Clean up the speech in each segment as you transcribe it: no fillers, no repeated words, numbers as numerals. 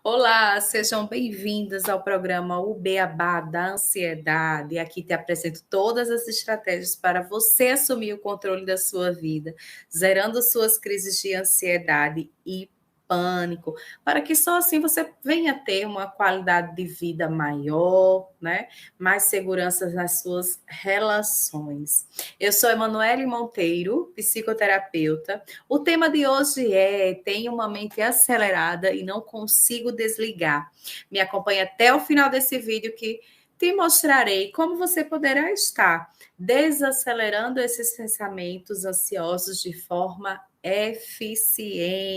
Olá, sejam bem-vindas ao programa O Beabá da Ansiedade. Aqui te apresento todas as estratégias para você assumir o controle da sua vida, zerando suas crises de ansiedade e pânico, para que só assim você venha ter uma qualidade de vida maior, né? Mais segurança nas suas relações. Eu sou Emanuele Monteiro, psicoterapeuta. O tema de hoje é: tenho uma mente acelerada e não consigo desligar. Me acompanhe até o final desse vídeo que te mostrarei como você poderá estar desacelerando esses pensamentos ansiosos de forma eficientes.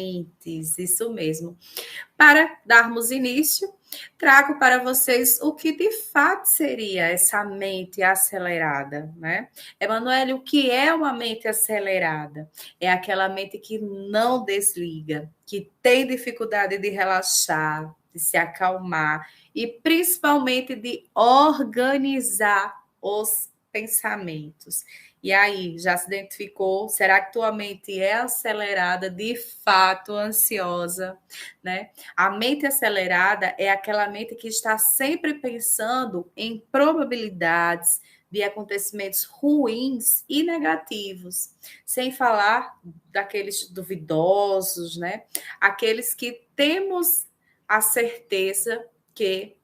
Isso mesmo. Para darmos início, trago para vocês o que de fato seria essa mente acelerada, né? Emanuele, o que é uma mente acelerada? É aquela mente que não desliga, que tem dificuldade de relaxar, de se acalmar e principalmente de organizar os pensamentos. E aí, já se identificou? Será que tua mente é acelerada, de fato ansiosa, né? A mente acelerada é aquela mente que está sempre pensando em probabilidades de acontecimentos ruins e negativos, sem falar daqueles duvidosos, né? Aqueles que temos a certeza que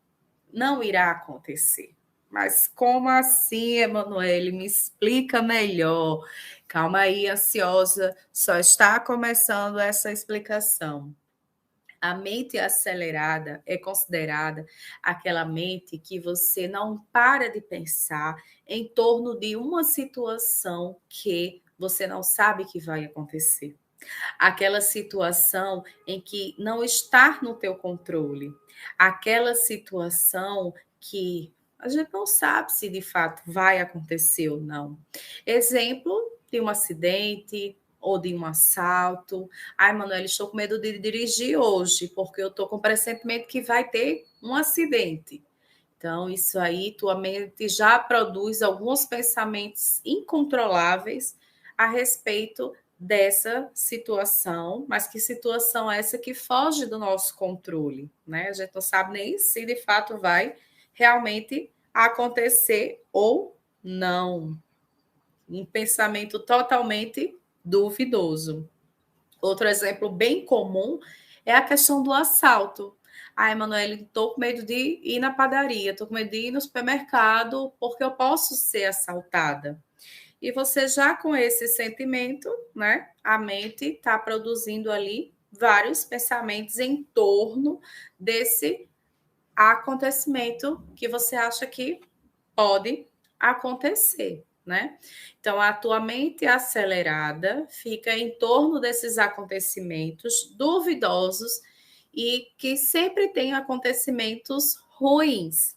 não irá acontecer. Mas como assim, Emanuele? Me explica melhor. Calma aí, ansiosa, só está começando essa explicação. A mente acelerada é considerada aquela mente que você não para de pensar em torno de uma situação que você não sabe que vai acontecer. Aquela situação em que não está no teu controle. Aquela situação que a gente não sabe se de fato vai acontecer ou não. Exemplo de um acidente ou de um assalto. Ai, Manoel, estou com medo de dirigir hoje, porque eu estou com pressentimento que vai ter um acidente. Então, isso aí, tua mente já produz alguns pensamentos incontroláveis a respeito dessa situação, mas que situação é essa que foge do nosso controle, né? A gente não sabe nem se de fato vai realmente acontecer ou não. Um pensamento totalmente duvidoso. Outro exemplo bem comum é a questão do assalto. Ai, Emanuele, estou com medo de ir na padaria, estou com medo de ir no supermercado, porque eu posso ser assaltada. E você já com esse sentimento, né? A mente está produzindo ali vários pensamentos em torno desse acontecimento que você acha que pode acontecer, né? Então, a tua mente acelerada fica em torno desses acontecimentos duvidosos e que sempre tem acontecimentos ruins.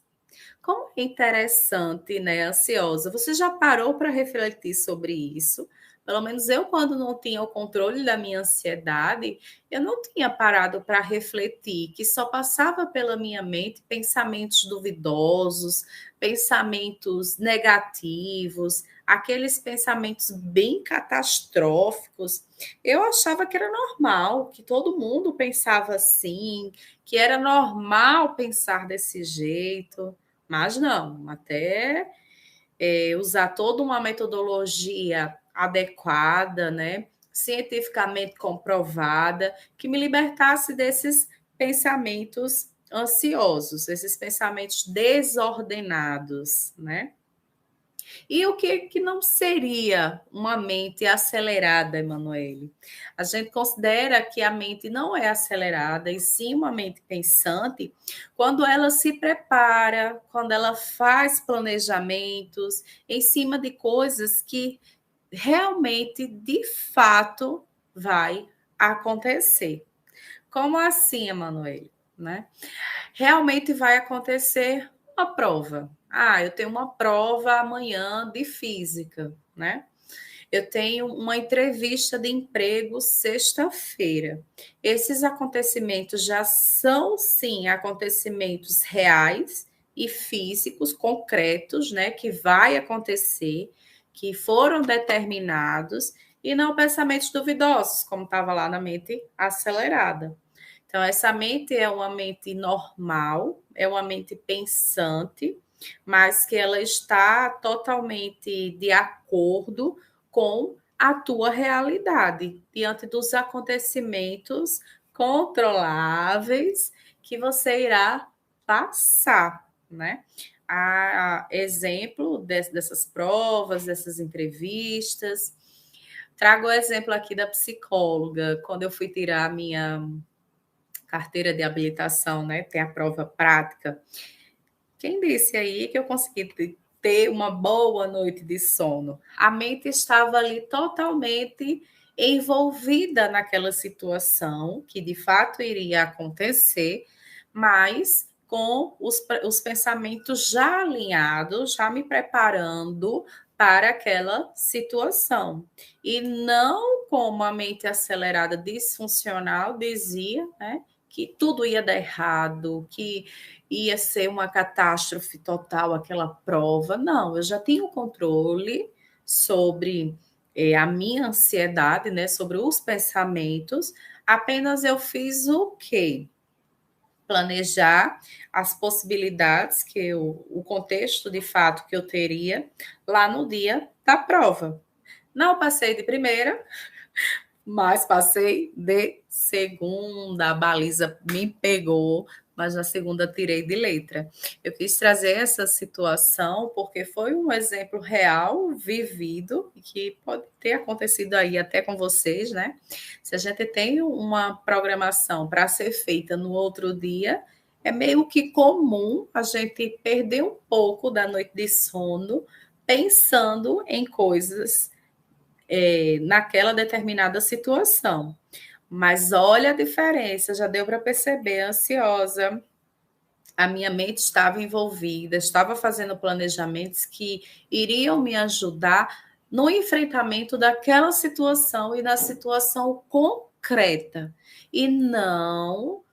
Como é interessante, né, ansiosa. Você já parou para refletir sobre isso? Pelo menos eu, quando não tinha o controle da minha ansiedade, eu não tinha parado para refletir, que só passava pela minha mente pensamentos duvidosos, pensamentos negativos, aqueles pensamentos bem catastróficos. Eu achava que era normal, que todo mundo pensava assim, que era normal pensar desse jeito. Mas não, até usar toda uma metodologia adequada, né, cientificamente comprovada, que me libertasse desses pensamentos ansiosos, esses pensamentos desordenados, né? E o que não seria uma mente acelerada, Emanuele? A gente considera que a mente não é acelerada, e sim uma mente pensante, quando ela se prepara, quando ela faz planejamentos em cima de coisas que realmente, de fato, vai acontecer. Como assim, Emanuele? Né? Realmente vai acontecer uma prova. Ah, eu tenho uma prova amanhã de física, né? Eu tenho uma entrevista de emprego sexta-feira. Esses acontecimentos já são, sim, acontecimentos reais e físicos, concretos, né? Que vai acontecer, que foram determinados, e não pensamentos duvidosos, como estava lá na mente acelerada. Então, essa mente é uma mente normal, é uma mente pensante, mas que ela está totalmente de acordo com a tua realidade, diante dos acontecimentos controláveis que você irá passar, né? A exemplo dessas provas, dessas entrevistas. Trago o exemplo aqui da psicóloga, quando eu fui tirar a minha carteira de habilitação, né? Tem a prova prática. Quem disse aí que eu consegui ter uma boa noite de sono? A mente estava ali totalmente envolvida naquela situação que de fato iria acontecer, mas com os pensamentos já alinhados, já me preparando para aquela situação. E não como a mente acelerada disfuncional dizia, né? Que tudo ia dar errado, que ia ser uma catástrofe total aquela prova. Não, eu já tinha o controle sobre a minha ansiedade, né, sobre os pensamentos. Apenas eu fiz o quê? Planejar as possibilidades o contexto de fato que eu teria lá no dia da prova. Não passei de primeira, mas passei de segunda. A baliza me pegou, mas na segunda tirei de letra. Eu quis trazer essa situação porque foi um exemplo real, vivido, que pode ter acontecido aí até com vocês, né? Se a gente tem uma programação para ser feita no outro dia, é meio que comum a gente perder um pouco da noite de sono pensando em coisas naquela determinada situação. Mas olha a diferença, já deu para perceber, ansiosa, a minha mente estava envolvida, estava fazendo planejamentos que iriam me ajudar no enfrentamento daquela situação e da situação concreta, e não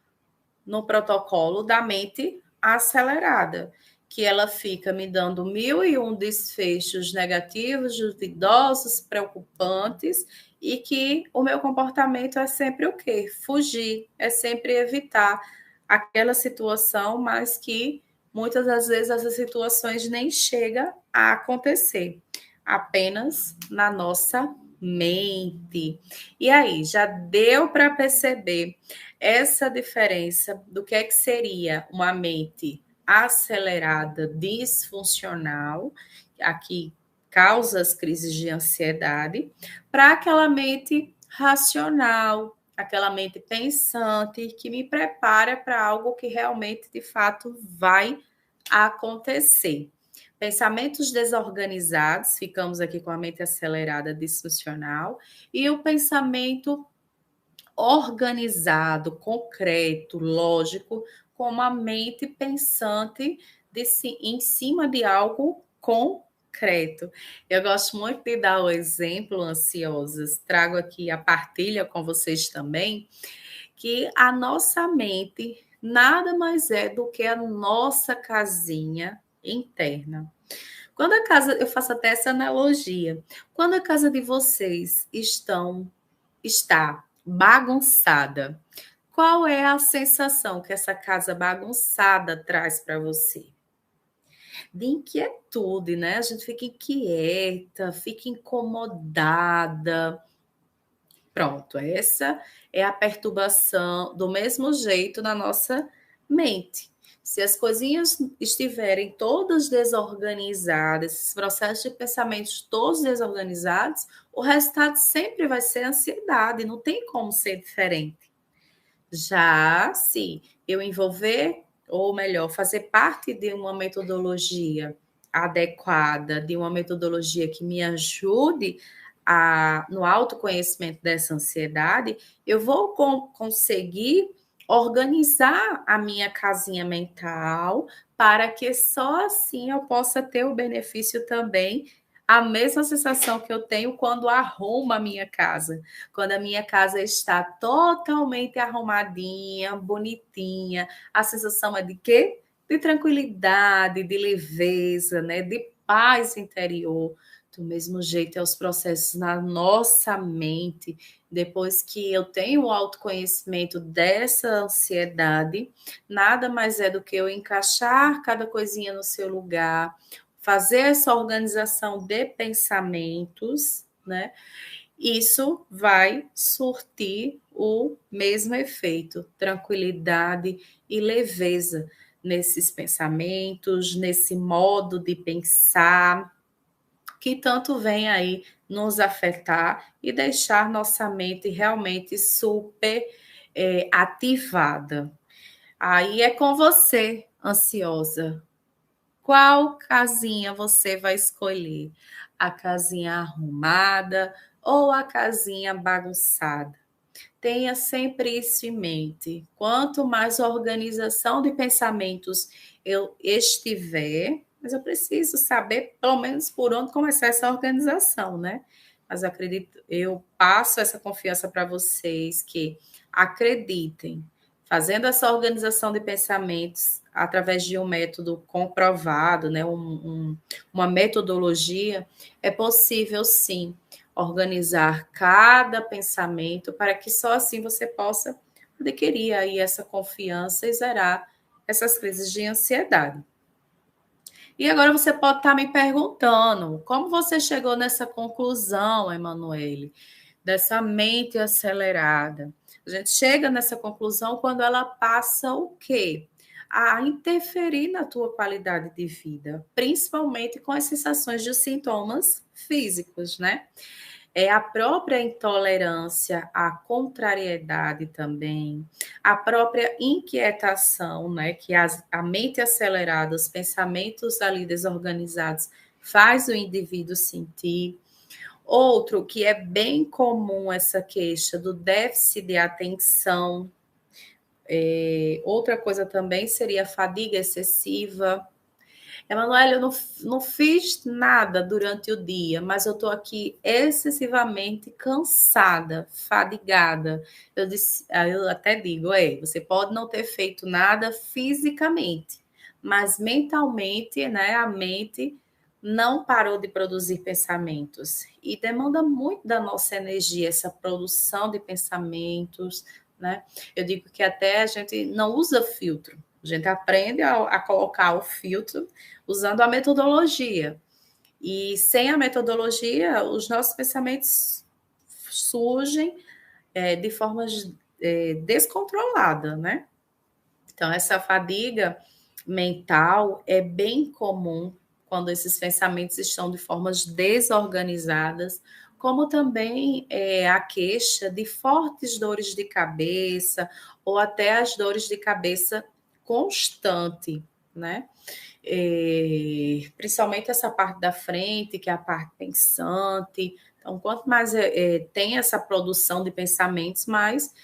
no protocolo da mente acelerada, que ela fica me dando 1001 desfechos negativos, duvidosos, preocupantes, e que o meu comportamento é sempre o quê? Fugir, é sempre evitar aquela situação, mas que muitas das vezes essas situações nem chegam a acontecer, apenas na nossa mente. E aí, já deu para perceber essa diferença do que é que seria uma mente acelerada, disfuncional, aqui causa as crises de ansiedade, para aquela mente racional, aquela mente pensante, que me prepara para algo que realmente, de fato, vai acontecer. Pensamentos desorganizados, ficamos aqui com a mente acelerada, disfuncional, e o pensamento organizado, concreto, lógico, com uma mente pensante em cima de algo concreto. Eu gosto muito de dar o exemplo, ansiosas, trago aqui a partilha com vocês também, que a nossa mente nada mais é do que a nossa casinha interna. Quando a casa, eu faço até essa analogia, quando a casa de vocês está bagunçada, qual é a sensação que essa casa bagunçada traz para você? De inquietude, né? A gente fica inquieta, fica incomodada. Pronto, essa é a perturbação do mesmo jeito na nossa mente. Se as coisinhas estiverem todas desorganizadas, esses processos de pensamentos todos desorganizados, o resultado sempre vai ser ansiedade, não tem como ser diferente. Já se eu envolver, ou melhor, fazer parte de uma metodologia adequada, de uma metodologia que me ajude no autoconhecimento dessa ansiedade, eu vou conseguir organizar a minha casinha mental para que só assim eu possa ter o benefício também, a mesma sensação que eu tenho quando arrumo a minha casa. Quando a minha casa está totalmente arrumadinha, bonitinha, a sensação é de quê? De tranquilidade, de leveza, né? De paz interior. Do mesmo jeito é os processos na nossa mente. Depois que eu tenho o autoconhecimento dessa ansiedade, nada mais é do que eu encaixar cada coisinha no seu lugar, fazer essa organização de pensamentos, né? Isso vai surtir o mesmo efeito, tranquilidade e leveza nesses pensamentos, nesse modo de pensar, que tanto vem aí nos afetar e deixar nossa mente realmente super ativada. Aí é com você, ansiosa. Qual casinha você vai escolher? A casinha arrumada ou a casinha bagunçada? Tenha sempre isso em mente. Quanto mais organização de pensamentos eu estiver, mas eu preciso saber pelo menos por onde começar essa organização, né? Mas acredito, eu passo essa confiança para vocês que acreditem, fazendo essa organização de pensamentos através de um método comprovado, né? Uma metodologia, é possível sim organizar cada pensamento para que só assim você possa adquirir aí essa confiança e zerar essas crises de ansiedade. E agora você pode estar me perguntando, como você chegou nessa conclusão, Emanuele, dessa mente acelerada? A gente chega nessa conclusão quando ela passa o quê? A interferir na tua qualidade de vida, principalmente com as sensações de sintomas físicos, né? É a própria intolerância, a contrariedade também, a própria inquietação, né? Que a mente acelerada, os pensamentos ali desorganizados, faz o indivíduo sentir. Outro que é bem comum essa queixa do déficit de atenção. Outra coisa também seria a fadiga excessiva. Emanuele, eu não fiz nada durante o dia, mas eu estou aqui excessivamente cansada, fadigada. Eu até digo, você pode não ter feito nada fisicamente, mas mentalmente, né, a mente não parou de produzir pensamentos. E demanda muito da nossa energia, essa produção de pensamentos, né? Eu digo que até a gente não usa filtro. A gente aprende a colocar o filtro usando a metodologia. E sem a metodologia, os nossos pensamentos surgem de forma descontrolada, né? Então, essa fadiga mental é bem comum quando esses pensamentos estão de formas desorganizadas, como também a queixa de fortes dores de cabeça ou até as dores de cabeça constante, né? Principalmente essa parte da frente, que é a parte pensante. Então, quanto mais tem essa produção de pensamentos, mais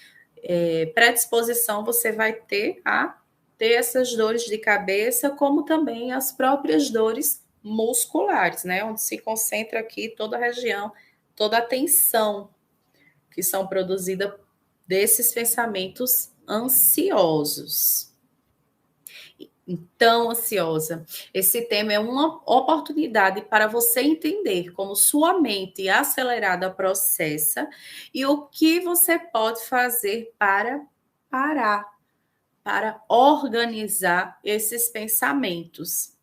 predisposição você vai ter a ter essas dores de cabeça, como também as próprias dores musculares, né? Onde se concentra aqui toda a região, toda a tensão que são produzidas desses pensamentos ansiosos. Então, ansiosa, esse tema é uma oportunidade para você entender como sua mente acelerada processa e o que você pode fazer para parar, para organizar esses pensamentos.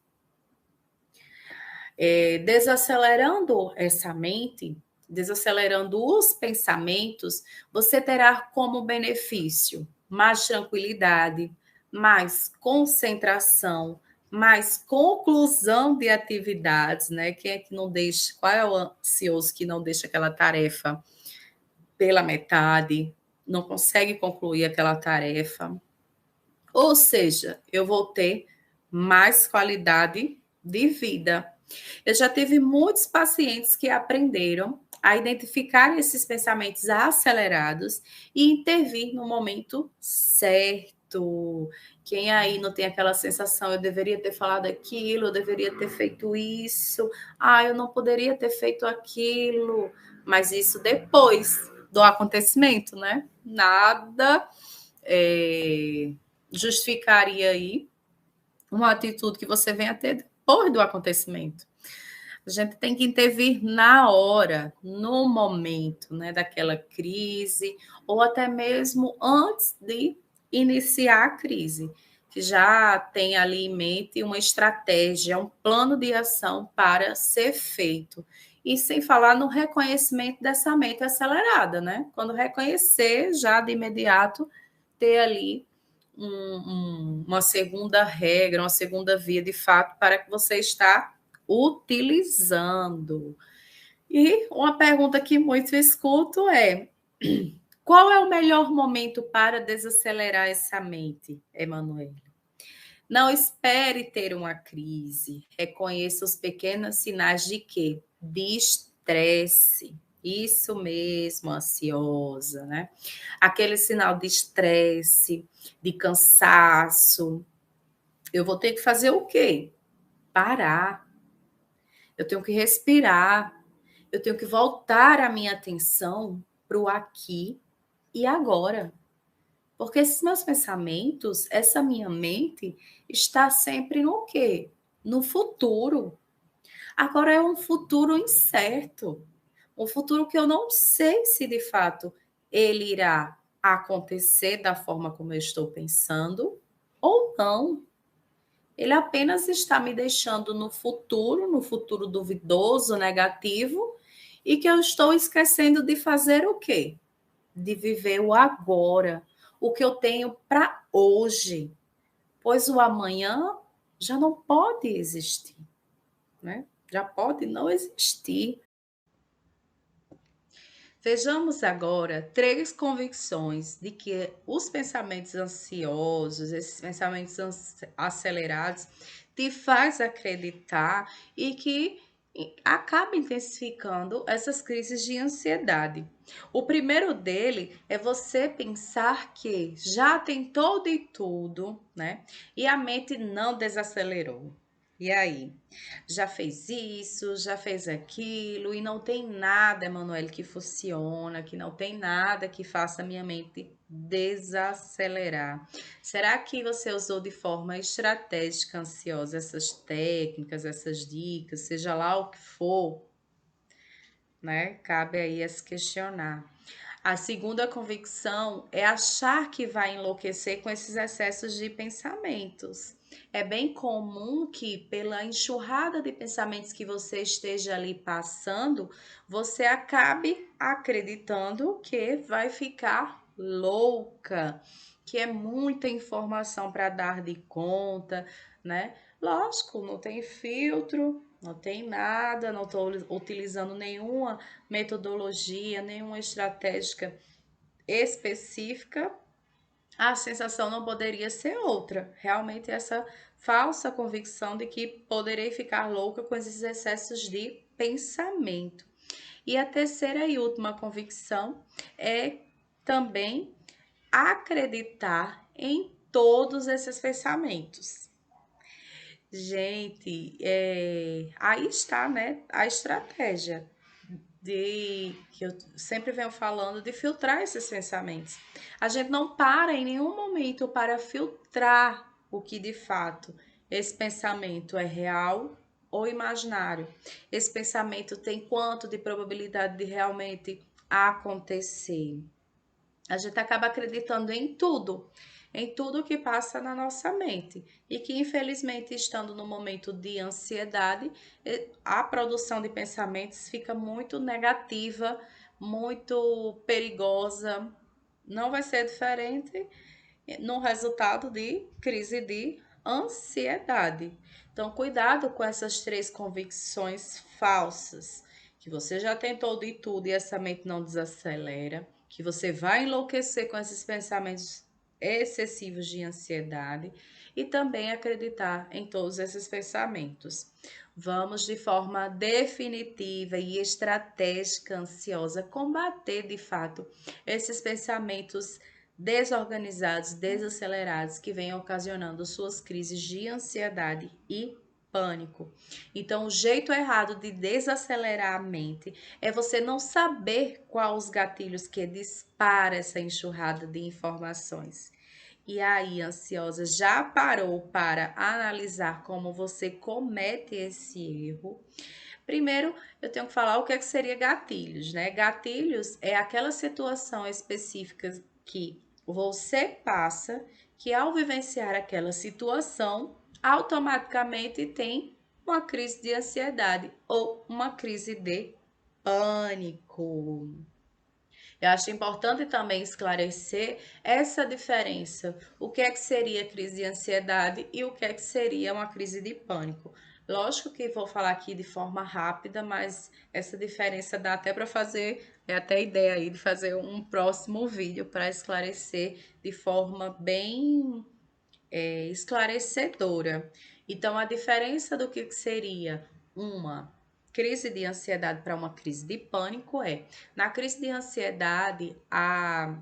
Desacelerando essa mente, desacelerando os pensamentos, você terá como benefício mais tranquilidade, mais concentração, mais conclusão de atividades, né? Quem é que não deixa, qual é o ansioso que não deixa aquela tarefa pela metade, não consegue concluir aquela tarefa? Ou seja, eu vou ter mais qualidade de vida. Eu já tive muitos pacientes que aprenderam a identificar esses pensamentos acelerados e intervir no momento certo. Quem aí não tem aquela sensação, eu deveria ter falado aquilo, eu deveria ter feito isso, eu não poderia ter feito aquilo, mas isso depois do acontecimento, né? Nada justificaria aí uma atitude que você venha a ter depois do acontecimento. A gente tem que intervir na hora, no momento, né, daquela crise, ou até mesmo antes de iniciar a crise, que já tem ali em mente uma estratégia, um plano de ação para ser feito. E sem falar no reconhecimento dessa mente acelerada, né? Quando reconhecer, já de imediato, ter ali uma segunda regra, uma segunda via de fato para que você está utilizando. E uma pergunta que muito escuto é: qual é o melhor momento para desacelerar essa mente, Emanuel? Não espere ter uma crise. Reconheça os pequenos sinais de quê? De estresse. Isso mesmo, ansiosa, né? Aquele sinal de estresse, de cansaço. Eu vou ter que fazer o quê? Parar. Eu tenho que respirar. Eu tenho que voltar a minha atenção para o aqui e agora. Porque esses meus pensamentos, essa minha mente, está sempre no quê? No futuro. Agora é um futuro incerto. Um futuro que eu não sei se de fato ele irá acontecer da forma como eu estou pensando ou não. Ele apenas está me deixando no futuro duvidoso, negativo, e que eu estou esquecendo de fazer o quê? De viver o agora, o que eu tenho para hoje, pois o amanhã já não pode existir, né? Já pode não existir. Vejamos agora três convicções de que os pensamentos ansiosos, esses pensamentos acelerados, te faz acreditar e que acaba intensificando essas crises de ansiedade. O primeiro dele é você pensar que já tentou de tudo, né? E a mente não desacelerou. E aí? Já fez isso, já fez aquilo, e não tem nada, Emanuele, que funciona, que não tem nada que faça a minha mente desacelerar. Será que você usou de forma estratégica, ansiosa, essas técnicas, essas dicas, seja lá o que for, né? Cabe aí a se questionar. A segunda convicção é achar que vai enlouquecer com esses excessos de pensamentos. É bem comum que, pela enxurrada de pensamentos que você esteja ali passando, você acabe acreditando que vai ficar louca, que é muita informação para dar de conta, né? Lógico, não tem filtro, não tem nada, não estou utilizando nenhuma metodologia, nenhuma estratégia específica, a sensação não poderia ser outra. Realmente essa falsa convicção de que poderei ficar louca com esses excessos de pensamento. E a terceira e última convicção é também acreditar em todos esses pensamentos. Gente, aí está, né, a estratégia de que eu sempre venho falando de filtrar esses pensamentos. A gente não para em nenhum momento para filtrar o que de fato esse pensamento é real ou imaginário. Esse pensamento tem quanto de probabilidade de realmente acontecer. A gente acaba acreditando em tudo que passa na nossa mente. E que, infelizmente, estando no momento de ansiedade, a produção de pensamentos fica muito negativa, muito perigosa. Não vai ser diferente no resultado de crise de ansiedade. Então, cuidado com essas três convicções falsas, que você já tentou de tudo e essa mente não desacelera, que você vai enlouquecer com esses pensamentos excessivos de ansiedade e também acreditar em todos esses pensamentos. Vamos de forma definitiva e estratégica ansiosa combater de fato esses pensamentos desorganizados, desacelerados, que vêm ocasionando suas crises de ansiedade e pânico. Então, o jeito errado de desacelerar a mente é você não saber quais os gatilhos que dispara essa enxurrada de informações. E aí, ansiosa, já parou para analisar como você comete esse erro? Primeiro, eu tenho que falar o que é que seria gatilhos, né? Gatilhos é aquela situação específica que você passa, que ao vivenciar aquela situação, automaticamente tem uma crise de ansiedade ou uma crise de pânico. Eu acho importante também esclarecer essa diferença. O que é que seria crise de ansiedade e o que é que seria uma crise de pânico? Lógico que vou falar aqui de forma rápida, mas essa diferença dá até para fazer, é até ideia aí de fazer um próximo vídeo para esclarecer de forma bem esclarecedora. Então, a diferença do que seria uma crise de ansiedade para uma crise de pânico é, na crise de ansiedade, a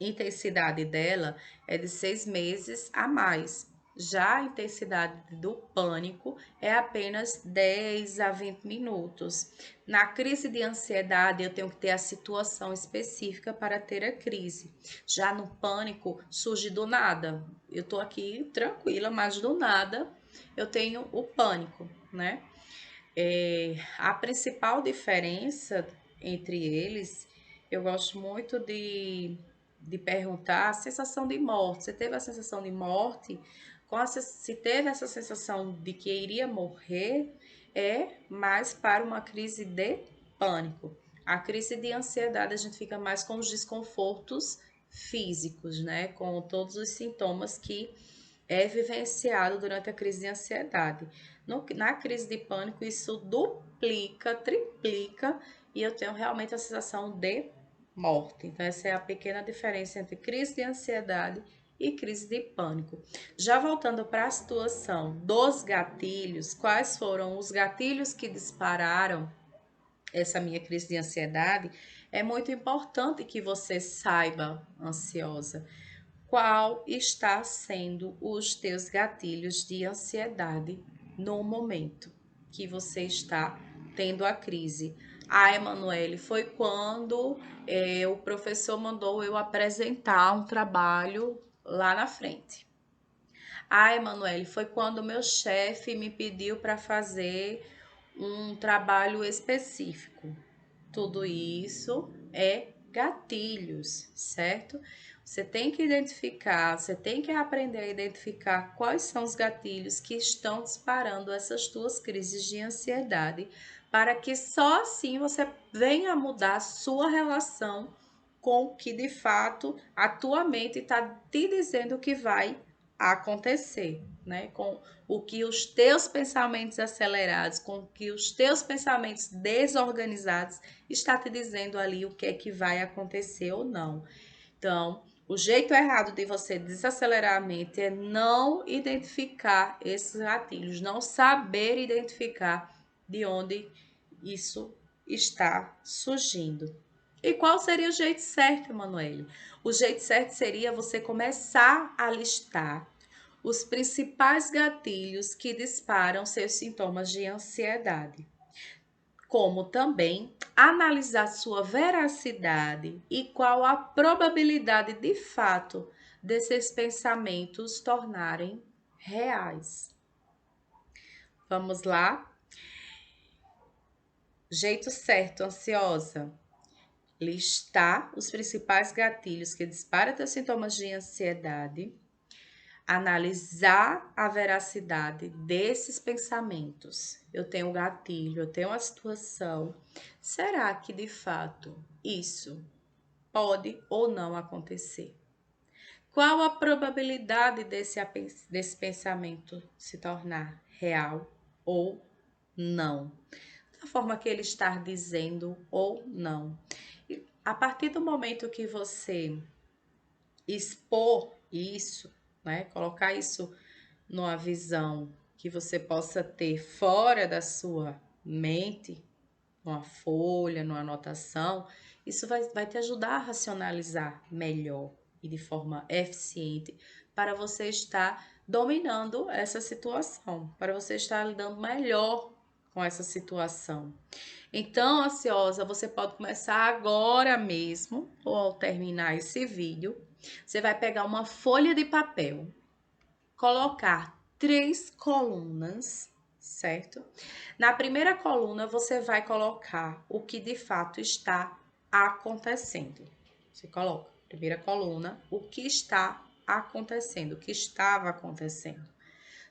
intensidade dela é de 6 meses a mais. Já a intensidade do pânico é apenas 10 a 20 minutos. Na crise de ansiedade, eu tenho que ter a situação específica para ter a crise. Já no pânico, surge do nada. Eu tô aqui tranquila, mas do nada eu tenho o pânico, né? A principal diferença entre eles, eu gosto muito de perguntar a sensação de morte. Você teve a sensação de morte? Se teve essa sensação de que iria morrer, é mais para uma crise de pânico. A crise de ansiedade, a gente fica mais com os desconfortos físicos, né? Com todos os sintomas que é vivenciado durante a crise de ansiedade. Na crise de pânico, isso duplica, triplica, e eu tenho realmente a sensação de morte. Então, essa é a pequena diferença entre crise de ansiedade e crise de pânico. Já voltando para a situação dos gatilhos, quais foram os gatilhos que dispararam essa minha crise de ansiedade? É muito importante que você saiba, ansiosa, qual está sendo os teus gatilhos de ansiedade no momento que você está tendo a crise. Ah, Emanuele, foi quando o professor mandou eu apresentar um trabalho lá na frente. Ah, Emanuele, foi quando o meu chefe me pediu para fazer um trabalho específico. Tudo isso é gatilhos, certo? Você tem que identificar, você tem que aprender a identificar quais são os gatilhos que estão disparando essas tuas crises de ansiedade, para que só assim você venha a mudar a sua relação com o que de fato a tua mente está te dizendo que vai acontecer, né? Com o que os teus pensamentos acelerados, com o que os teus pensamentos desorganizados está te dizendo ali o que é que vai acontecer ou não. Então, o jeito errado de você desacelerar a mente é não identificar esses gatilhos, não saber identificar de onde isso está surgindo. E qual seria o jeito certo, Emanuele? O jeito certo seria você começar a listar os principais gatilhos que disparam seus sintomas de ansiedade, como também analisar sua veracidade e qual a probabilidade de fato desses pensamentos tornarem reais. Vamos lá? Jeito certo, ansiosa. Listar os principais gatilhos que disparam teus sintomas de ansiedade, analisar a veracidade desses pensamentos. Eu tenho um gatilho, eu tenho uma situação. Será que de fato isso pode ou não acontecer? Qual a probabilidade desse pensamento se tornar real ou não? Da forma que ele está dizendo ou não. E a partir do momento que você expor isso, né, colocar isso numa visão que você possa ter fora da sua mente, numa folha, numa anotação, isso vai te ajudar a racionalizar melhor e de forma eficiente para você estar dominando essa situação, para você estar lidando melhor com essa situação. Então, ansiosa, você pode começar agora mesmo, ou ao terminar esse vídeo, você vai pegar uma folha de papel, colocar 3 colunas certo? Na primeira coluna, você vai colocar o que de fato está acontecendo. Você coloca, primeira coluna, o que está acontecendo, o que estava acontecendo.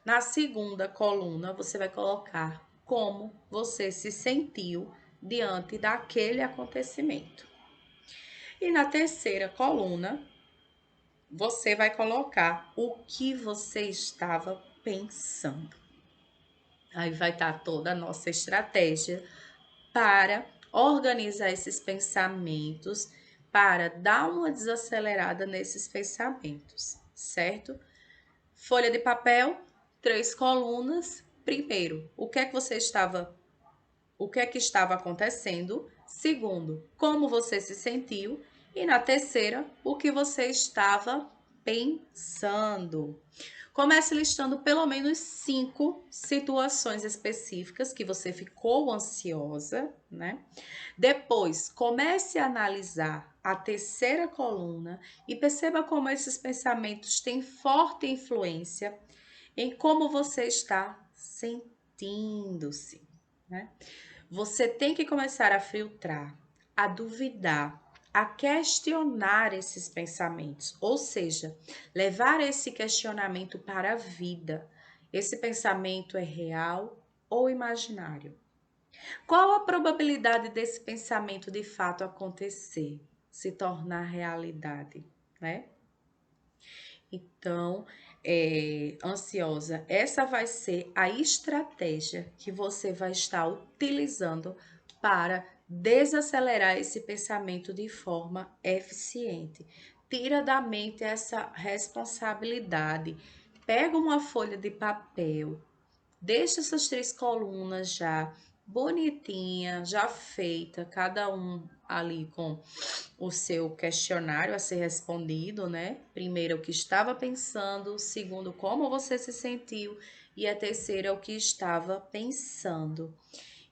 Na segunda coluna, você vai colocar como você se sentiu diante daquele acontecimento. E na terceira coluna, você vai colocar o que você estava pensando. Aí vai estar toda a nossa estratégia para organizar esses pensamentos, para dar uma desacelerada nesses pensamentos, certo? Folha de papel, 3 colunas. Primeiro, o que é que estava acontecendo? Segundo, como você se sentiu? E na terceira, o que você estava pensando? Comece listando pelo menos 5 situações específicas que você ficou ansiosa, né? Depois, comece a analisar a terceira coluna e perceba como esses pensamentos têm forte influência em como você está sentindo-se, né? Você tem que começar a filtrar, a duvidar, a questionar esses pensamentos, ou seja, levar esse questionamento para a vida. Esse pensamento é real ou imaginário? Qual a probabilidade desse pensamento de fato acontecer, se tornar realidade, né? Então, ansiosa, essa vai ser a estratégia que você vai estar utilizando para desacelerar esse pensamento de forma eficiente. Tira da mente essa responsabilidade. Pega uma folha de papel, deixa essas 3 colunas já bonitinha, já feita, cada um ali com o seu questionário a ser respondido, né? Primeiro, o que estava pensando, segundo, como você se sentiu, e a terceira, o que estava pensando.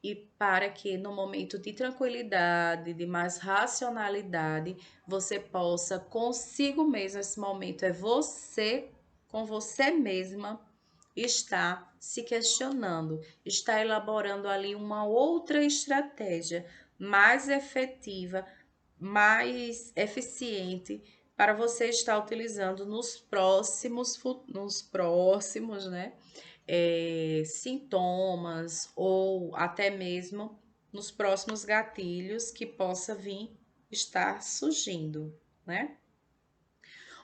E para que no momento de tranquilidade, de mais racionalidade, você possa consigo mesmo, esse momento é você com você mesma está se questionando, está elaborando ali uma outra estratégia mais efetiva, mais eficiente para você estar utilizando nos próximos, né, sintomas ou até mesmo nos próximos gatilhos que possa vir estar surgindo, né?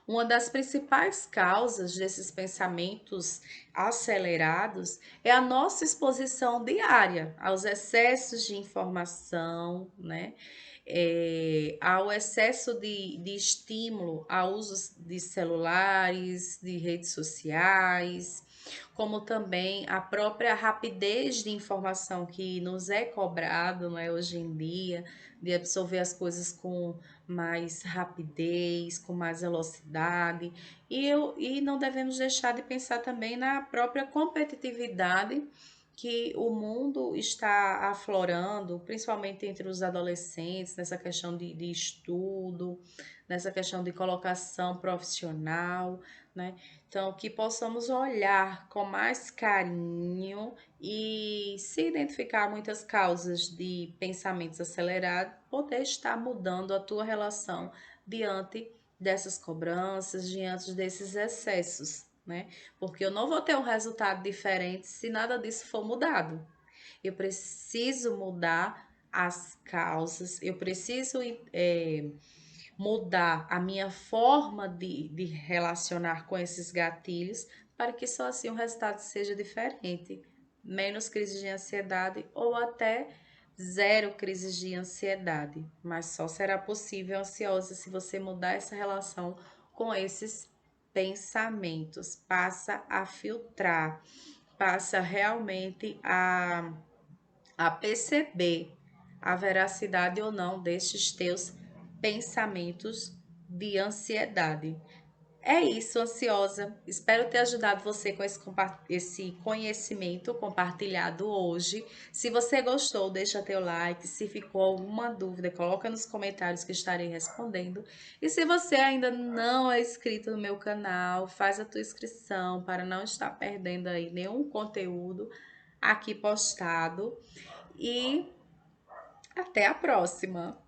Uma das principais causas desses pensamentos acelerados é a nossa exposição diária aos excessos de informação, né? Ao excesso de estímulo, ao uso de celulares, de redes sociais, como também a própria rapidez de informação que nos é cobrado, né, hoje em dia, de absorver as coisas com mais rapidez, com mais velocidade, e não devemos deixar de pensar também na própria competitividade que o mundo está aflorando, principalmente entre os adolescentes, nessa questão de estudo, nessa questão de colocação profissional, né? Então, que possamos olhar com mais carinho e se identificar muitas causas de pensamentos acelerados, poder estar mudando a tua relação diante dessas cobranças, diante desses excessos, né? Porque eu não vou ter um resultado diferente se nada disso for mudado. Eu preciso mudar as causas, eu preciso mudar a minha forma de relacionar com esses gatilhos para que só assim o resultado seja diferente. Menos crises de ansiedade ou até zero crises de ansiedade. Mas só será possível ansiosa se você mudar essa relação com esses pensamentos. Passa a filtrar, passa realmente a perceber a veracidade ou não destes teus pensamentos de ansiedade. É isso, ansiosa. Espero ter ajudado você com esse conhecimento compartilhado hoje. Se você gostou, deixa teu like. Se ficou alguma dúvida, coloca nos comentários que estarei respondendo. E se você ainda não é inscrito no meu canal, faz a tua inscrição para não estar perdendo aí nenhum conteúdo. aqui postado e até a próxima.